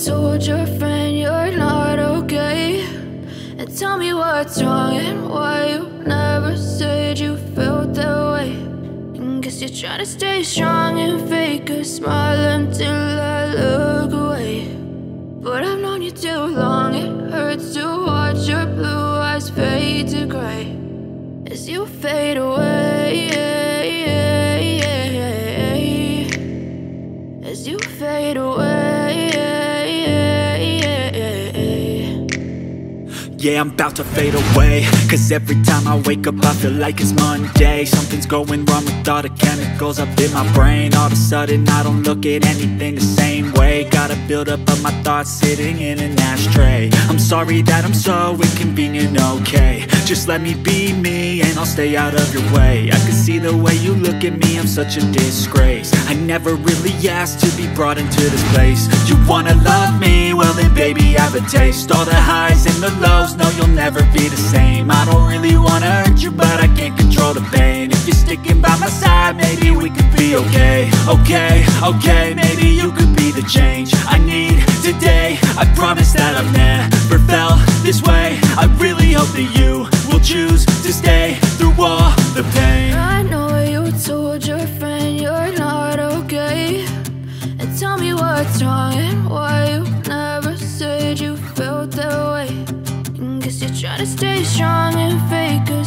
told your friend you're not okay, and tell me what's wrong and why you never said you felt that way. And guess you're trying to stay strong and fake a smile until I look away. But I've known you too long, it hurts to watch your blue eyes fade to gray as you fade away, as you fade away. Yeah, I'm about to fade away, cause every time I wake up I feel like it's Monday. Something's going wrong with all the chemicals up in my brain. All of a sudden I don't look at anything the same way. Got a buildup of my thoughts sitting in an ashtray. I'm sorry that I'm so inconvenient, okay. Just let me be me and I'll stay out of your way. I can see the way you look at me, I'm such a disgrace. I never really asked to be brought into this place. You wanna love me? Well then baby I have a taste. All the highs and the lows, no, you'll never be the same. I don't really wanna hurt you, but I can't control the pain. If you're sticking by my side, maybe we could be okay. Okay, maybe you could be the change I need today. I promise that I've never felt this way. I really hope that you will choose to stay through all the pain. I know you told your friend you're not okay, and tell me what's wrong and why you never said you felt that way. Guess you're trying to stay strong and fake it